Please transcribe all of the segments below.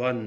1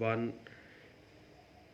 1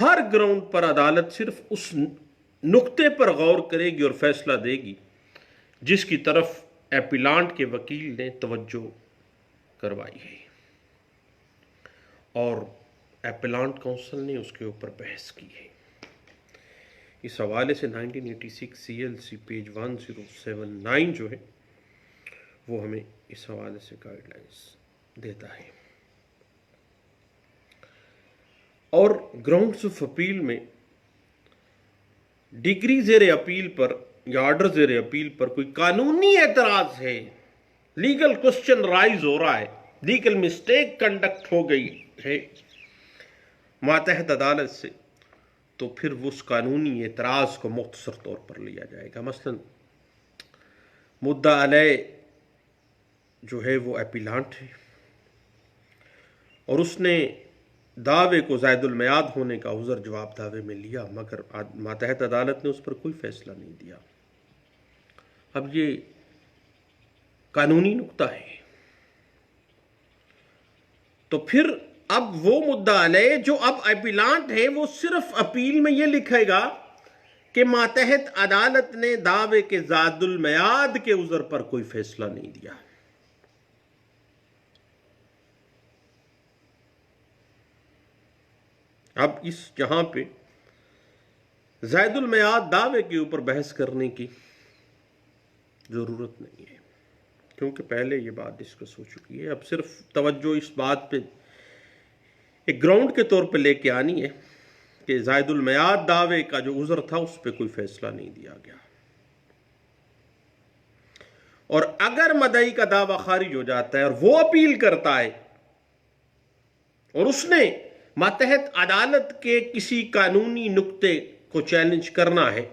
ہر ground پر عدالت صرف اس نقطے پر غور کرے گی اور فیصلہ دے گی جس کی طرف ایپیلانٹ کے وکیل نے توجہ کروائی ہے، اور ایپیلانٹ کونسل نے اس کے اوپر بحث کی ہے۔ اس حوالے سے 1986 CLC پیج 1079 جو ہے وہ ہمیں اس حوالے سے گائیڈ لائنز دیتا ہے۔ اور گراؤنڈز آف اپیل میں ڈگری زیر اپیل پر یا آرڈر زیر اپیل پر کوئی قانونی اعتراض ہے، لیگل کوسچن رائز ہو رہا ہے، لیگل مسٹیک کنڈکٹ ہو گئی ہے ماتحت عدالت سے، تو پھر اس قانونی اعتراض کو مختصر طور پر لیا جائے گا۔ مثلا مدعا علیہ جو ہے وہ ایپیلانٹ ہے، اور اس نے دعوے کو زائد المیعاد ہونے کا عذر جواب دعوے میں لیا، مگر ماتحت عدالت نے اس پر کوئی فیصلہ نہیں دیا۔ اب یہ قانونی نکتہ ہے، تو پھر اب وہ مدعا علیہ جو اب ایپیلانٹ ہے وہ صرف اپیل میں یہ لکھے گا کہ ماتحت عدالت نے دعوے کے زائد المیعاد کے عذر پر کوئی فیصلہ نہیں دیا۔ اب اس جہاں پہ زائد المیعاد دعوے کے اوپر بحث کرنے کی ضرورت نہیں ہے، کیونکہ پہلے یہ بات ڈسکس ہو چکی ہے۔ اب صرف توجہ اس بات پہ ایک گراؤنڈ کے طور پہ لے کے آنی ہے کہ زائد المیعاد دعوے کا جو عذر تھا اس پہ کوئی فیصلہ نہیں دیا گیا، اور اگر مدعی کا دعویٰ خارج ہو جاتا ہے اور وہ اپیل کرتا ہے اور اس نے ماتحت عدالت کے کسی قانونی نقطے کو چیلنج کرنا ہے،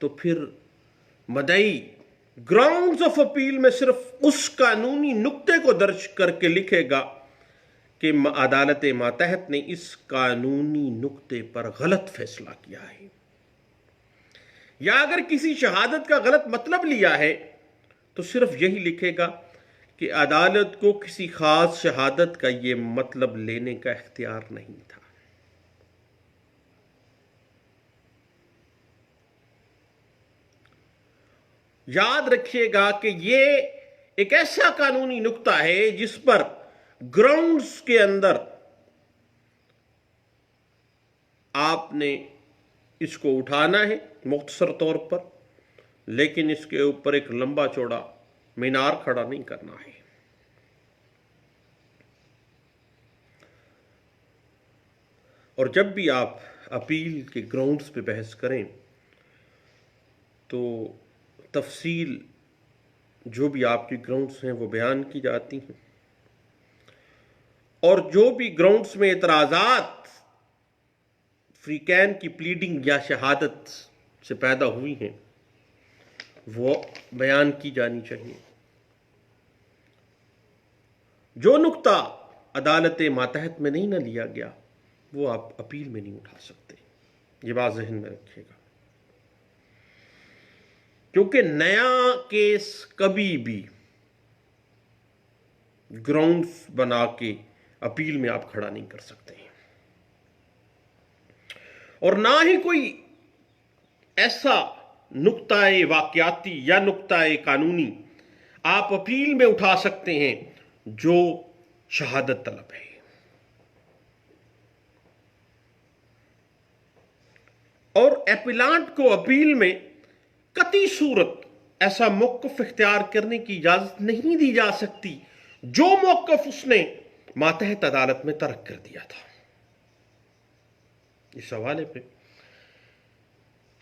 تو پھر مدعی گراؤنڈز آف اپیل میں صرف اس قانونی نقطے کو درج کر کے لکھے گا کہ عدالت ماتحت نے اس قانونی نقطے پر غلط فیصلہ کیا ہے، یا اگر کسی شہادت کا غلط مطلب لیا ہے تو صرف یہی لکھے گا کہ عدالت کو کسی خاص شہادت کا یہ مطلب لینے کا اختیار نہیں تھا۔ یاد رکھیے گا کہ یہ ایک ایسا قانونی نقطہ ہے جس پر گراؤنڈز کے اندر آپ نے اس کو اٹھانا ہے مختصر طور پر، لیکن اس کے اوپر ایک لمبا چوڑا مینار کھڑا نہیں کرنا ہے۔ اور جب بھی آپ اپیل کے گراؤنڈز پہ بحث کریں تو تفصیل جو بھی آپ کی گراؤنڈز ہیں وہ بیان کی جاتی ہیں، اور جو بھی گراؤنڈز میں اعتراضات فریقین کی پلیڈنگ یا شہادت سے پیدا ہوئی ہیں وہ بیان کی جانی چاہیے۔ جو نقطہ عدالت ماتحت میں نہیں نہ لیا گیا وہ آپ اپیل میں نہیں اٹھا سکتے، یہ بات ذہن میں رکھیے گا، کیونکہ نیا کیس کبھی بھی گراؤنڈز بنا کے اپیل میں آپ کھڑا نہیں کر سکتے ہیں، اور نہ ہی کوئی ایسا نقطہ واقعاتی یا نقطہ قانونی آپ اپیل میں اٹھا سکتے ہیں جو شہادت طلب ہے۔ اور ایپیلانٹ کو اپیل میں قطعی صورت ایسا موقف اختیار کرنے کی اجازت نہیں دی جا سکتی جو موقف اس نے ماتحت عدالت میں ترک کر دیا تھا۔ اس حوالے پہ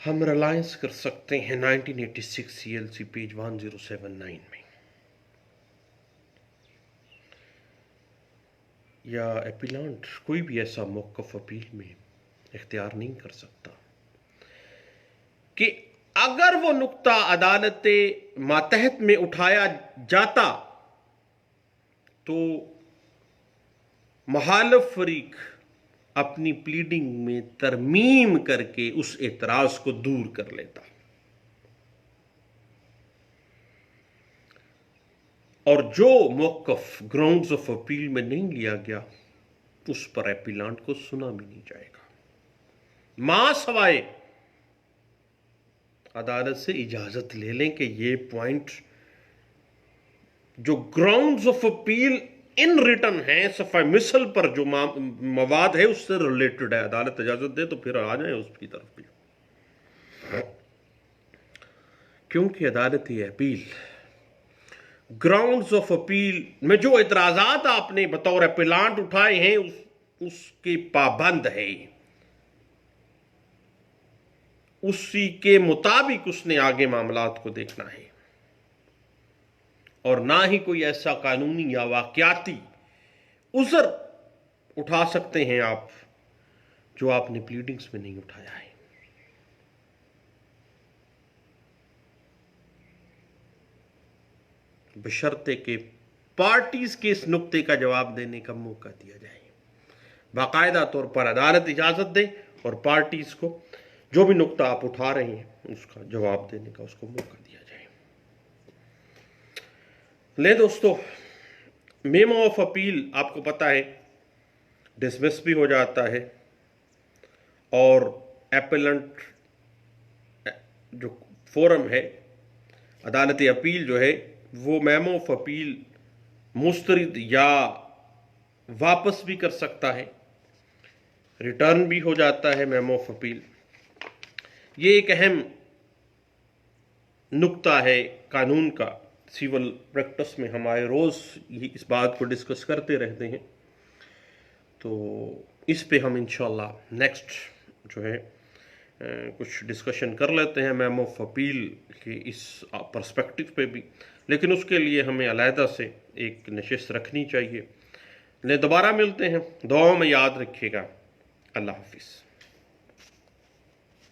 ہم ریلائنس کر سکتے ہیں 1986 CLC پیج 1079 میں، یا ایپیلانٹ کوئی بھی ایسا موقف اپیل میں اختیار نہیں کر سکتا کہ اگر وہ نقطہ عدالت ماتحت میں اٹھایا جاتا تو مخالف فریق اپنی پلیڈنگ میں ترمیم کر کے اس اعتراض کو دور کر لیتا، اور جو موقف گراؤنڈز آف اپیل میں نہیں لیا گیا اس پر اپیلانٹ کو سنا بھی نہیں جائے گا، ماں سوائے عدالت سے اجازت لے لیں کہ یہ پوائنٹ جو grounds of appeal in written ہیں صفحہ مثل پر جو مواد ہے اس سے ریلیٹڈ ہے، عدالت اجازت دے تو پھر آ جائیں اس کی طرف بھی، کیونکہ عدالتی اپیل گراؤنڈز آف اپیل میں جو اعتراضات آپ نے بطور اپیلانٹ اٹھائے ہیں اس کی پابند ہے، اسی کے مطابق اس نے آگے معاملات کو دیکھنا ہے، اور نہ ہی کوئی ایسا قانونی یا واقعاتی عذر اٹھا سکتے ہیں آپ جو آپ نے پلیڈنگز میں نہیں اٹھایا ہے۔ بشرطے کہ پارٹیز کے اس نقطے کا جواب دینے کا موقع دیا جائے، باقاعدہ طور پر عدالت اجازت دے اور پارٹیز کو جو بھی نقطہ آپ اٹھا رہے ہیں اس کا جواب دینے کا اس کو موقع دیا جائے۔ لے دوستو، میمو آف اپیل آپ کو پتا ہے ڈسمس بھی ہو جاتا ہے، اور ایپیلنٹ جو فورم ہے عدالتی اپیل جو ہے وہ میمو آف اپیل مسترد یا واپس بھی کر سکتا ہے، ریٹرن بھی ہو جاتا ہے میمو آف اپیل۔ یہ ایک اہم نقطہ ہے قانون کا، سیول پریکٹس میں ہمارے روز اس بات کو ڈسکس کرتے رہتے ہیں، تو اس پہ ہم انشاءاللہ نیکسٹ جو ہے کچھ ڈسکشن کر لیتے ہیں میمو آف اپیل کے اس پرسپیکٹو پہ بھی، لیکن اس کے لیے ہمیں علیحدہ سے ایک نشست رکھنی چاہیے۔ دوبارہ ملتے ہیں، دعاؤں میں یاد رکھیے گا۔ اللہ حافظ۔